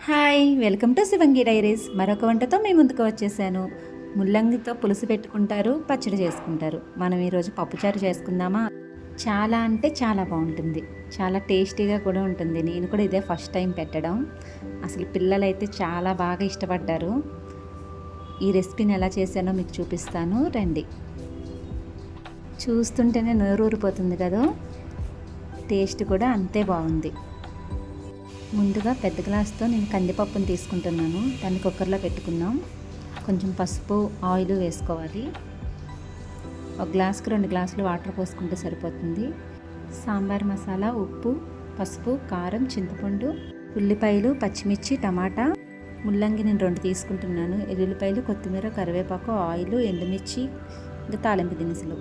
Hi, welcome to Shivangi diaries. మరొక వంటతో మీ ముందుకు వచ్చేసాను. ముల్లంగితో పులుసు పెట్టుకుంటారు, పచ్చడి చేసుకుంటారు. మనం ఈరోజు పప్పుచారు చేసుకుందామా? చాలా అంటే చాలా బాగుంటుంది, చాలా టేస్టీగా కూడా ఉంటుంది. నేను కూడా ఇదే ఫస్ట్ టైం పెట్టడం. అసలు పిల్లలైతే చాలా బాగా ఇష్టపడ్డారు. ఈ రెసిపీని ఎలా చేశానో మీకు చూపిస్తాను, రండి. చూస్తుంటేనే నోరు ఊరిపోతుంది కదా, టేస్ట్ కూడా అంతే బాగుంది. ముందుగా పెద్ద గ్లాస్తో నేను కందిపప్పును తీసుకుంటున్నాను. దాన్ని కుక్కర్లో పెట్టుకుందాం. కొంచెం పసుపు, ఆయిల్ వేసుకోవాలి. ఒక గ్లాస్కి 2 గ్లాసులు వాటర్ పోసుకుంటే సరిపోతుంది. సాంబార్ మసాలా, ఉప్పు, పసుపు, కారం, చింతపండు, ఉల్లిపాయలు, పచ్చిమిర్చి, టమాటా, ముల్లంగి నేను 2 తీసుకుంటున్నాను. ఎల్లుల్లిపాయలు, కొత్తిమీర, కరివేపాకు, ఆయిల్, ఎండుమిర్చి, ఇంకా తాలింపు దినుసులు.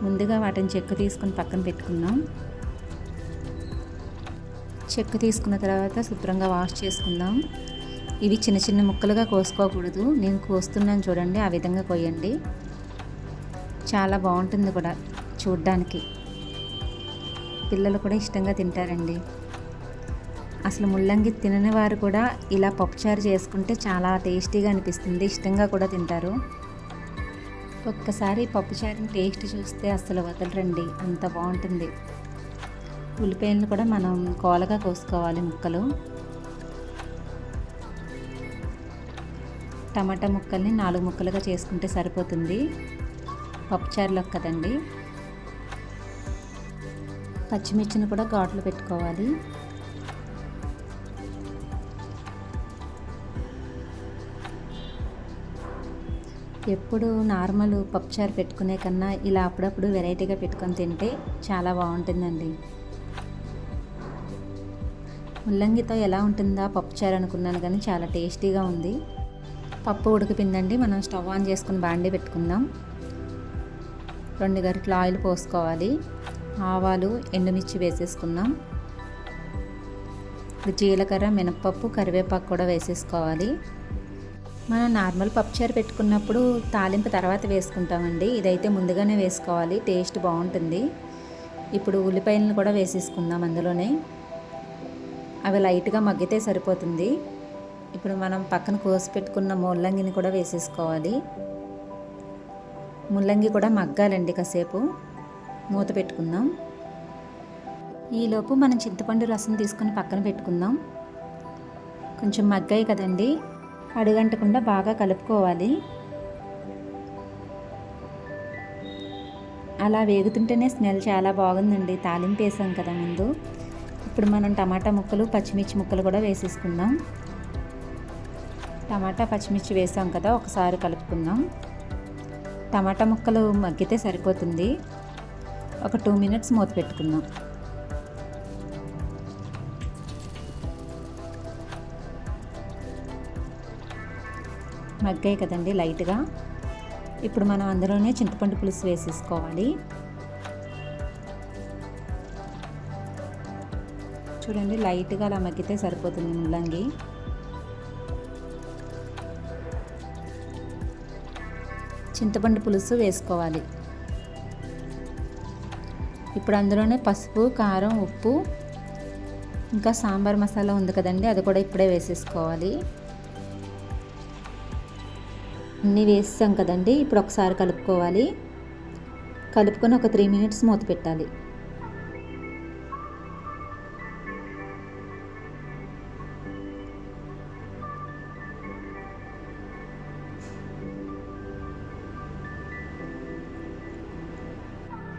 ముందుగా వాటిని చెక్కు తీసుకుని పక్కన పెట్టుకుందాం. చెక్కు తీసుకున్న తర్వాత శుభ్రంగా వాష్ చేసుకుందాం. ఇవి చిన్న చిన్న ముక్కలుగా కోసుకోకూడదు. నేను కోస్తున్నాను చూడండి, ఆ విధంగా కోయండి. చాలా బాగుంటుంది కూడా చూడ్డానికి. పిల్లలు కూడా ఇష్టంగా తింటారండి. అసలు ముల్లంగి తినని వారు కూడా ఇలా పప్పుచారు చేసుకుంటే చాలా టేస్టీగా అనిపిస్తుంది, ఇష్టంగా కూడా తింటారు. ఒక్కసారి పప్పుచారుని టేస్ట్ చూస్తే అసలు వదలరండి, అంత బాగుంటుంది. ఉల్లిపాయలను కూడా మనం కోలగా కోసుకోవాలి ముక్కలు. టమాటా ముక్కల్ని 4 ముక్కలుగా చేసుకుంటే సరిపోతుంది, పప్పుచారులోకి కదండి. పచ్చిమిర్చిని కూడా ఘాట్లు పెట్టుకోవాలి. ఎప్పుడు నార్మల్ పప్పుచారు పెట్టుకునే కన్నా ఇలా అప్పుడప్పుడు వెరైటీగా పెట్టుకొని తింటే చాలా బాగుంటుందండి. ముల్లంగితో ఎలా ఉంటుందా పప్పుచారు అనుకున్నాను, కానీ చాలా టేస్టీగా ఉంది. పప్పు ఉడికిపోయిందండి. మనం స్టవ్ ఆన్ చేసుకుని బాండీ పెట్టుకుందాం. 2 గరిటెల ఆయిల్ పోసుకోవాలి. ఆవాలు, ఎండుమిర్చి వేసేసుకుందాం. ఇప్పుడు జీలకర్ర, మినపప్పు, కరివేపాకు కూడా వేసేసుకోవాలి. మనం నార్మల్ పప్పుచారు పెట్టుకున్నప్పుడు తాలింపు తర్వాత వేసుకుంటామండి, ఇదైతే ముందుగానే వేసుకోవాలి, టేస్ట్ బాగుంటుంది. ఇప్పుడు ఉల్లిపాయలను కూడా వేసేసుకుందాం అందులోనే. అవి లైట్గా మగ్గితే సరిపోతుంది. ఇప్పుడు మనం పక్కన కోసి పెట్టుకున్న ముల్లంగిని కూడా వేసేసుకోవాలి. ముల్లంగి కూడా మగ్గాలండి కాసేపు. మూత పెట్టుకుందాం. ఈలోపు మనం చింతపండు రసం తీసుకుని పక్కన పెట్టుకుందాం. కొంచెం మగ్గాయి కదండి, అడుగంటకుండా బాగా కలుపుకోవాలి. అలా వేగుతుంటేనే స్మెల్ చాలా బాగుందండి, తాలింపు వేసాం కదా ముందు. ఇప్పుడు మనం టమాటా ముక్కలు, పచ్చిమిర్చి ముక్కలు కూడా వేసేసుకుందాం. టమాటా, పచ్చిమిర్చి వేసాం కదా, ఒకసారి కలుపుకుందాం. టమాటా ముక్కలు మగ్గితే సరిపోతుంది. ఒక 2 మినిట్స్ మూత పెట్టుకుందాం. మగ్గాయి కదండి లైట్గా. ఇప్పుడు మనం అందులోనే చింతపండు పులుసు వేసేసుకోవాలి. చూడండి, లైట్గా అలా మగ్గితే సరిపోతుంది ముల్లంగి. చింతపండు పులుసు వేసుకోవాలి. ఇప్పుడు అందులోనే పసుపు, కారం, ఉప్పు, ఇంకా సాంబార్ మసాలా ఉంది కదండి, అది కూడా ఇప్పుడే వేసేసుకోవాలి. అన్నీ వేసాం కదండి, ఇప్పుడు ఒకసారి కలుపుకోవాలి. కలుపుకొని ఒక 3 మినిట్స్ మూత పెట్టాలి.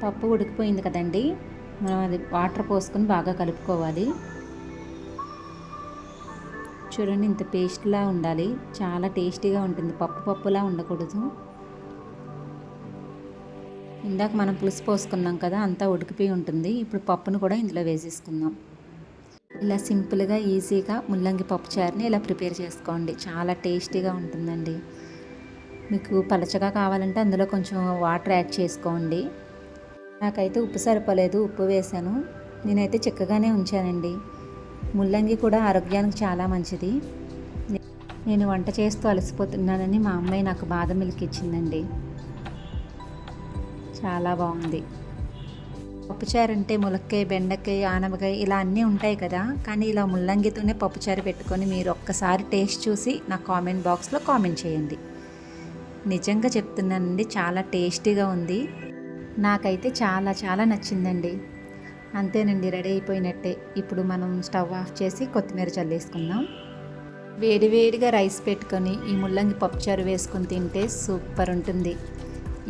పప్పు ఉడికిపోయింది కదండి, మనం అది వాటర్ పోసుకొని బాగా కలుపుకోవాలి. చూడండి, ఇంత పేస్ట్లా ఉండాలి, చాలా టేస్టీగా ఉంటుంది. పప్పులా ఉండకూడదు. ఇందాక మనం పులుసు పోసుకున్నాం కదా, అంతా ఉడికిపోయి ఉంటుంది. ఇప్పుడు పప్పును కూడా ఇందులో వేసేసుకుందాం. ఇలా సింపుల్గా, ఈజీగా ముల్లంగి పప్పుచారుని ఇలా ప్రిపేర్ చేసుకోండి, చాలా టేస్టీగా ఉంటుందండి. మీకు పలచగా కావాలంటే అందులో కొంచెం వాటర్ యాడ్ చేసుకోండి. నాకైతే ఉప్పు సరిపోలేదు, ఉప్పు వేసాను. నేనైతే చిక్కగానే ఉంచానండి. ముల్లంగి కూడా ఆరోగ్యానికి చాలా మంచిది. నేను వంట చేస్తూ అలసిపోతున్నానని మా అమ్మాయి నాకు బాదం మిల్క్ ఇచ్చిందండి, చాలా బాగుంది. పప్పుచారు అంటే ములక్కాయ, బెండకాయ, ఆనపకాయ ఇలా అన్నీ ఉంటాయి కదా, కానీ ఇలా ముల్లంగితోనే పప్పుచారు పెట్టుకొని మీరు ఒక్కసారి టేస్ట్ చూసి నా కామెంట్ బాక్స్లో కామెంట్ చేయండి. నిజంగా చెప్తున్నానండి, చాలా టేస్టీగా ఉంది. నాకైతే చాలా చాలా నచ్చిందండి. అంతేనండి, రెడీ అయిపోయినట్టే. ఇప్పుడు మనం స్టవ్ ఆఫ్ చేసి కొత్తిమీర చల్లేసుకుందాం. వేడివేడిగా రైస్ పెట్టుకొని ఈ ముల్లంగి పప్పుచారు వేసుకొని తింటే సూపర్ ఉంటుంది.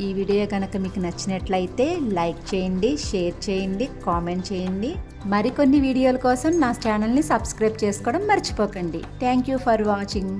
ఈ వీడియో కనుక మీకు నచ్చినట్లయితే లైక్ చేయండి, షేర్ చేయండి, కామెంట్ చేయండి. మరికొన్ని వీడియోల కోసం నా ఛానల్ని సబ్స్క్రైబ్ చేసుకోవడం మర్చిపోకండి. Thank you for watching.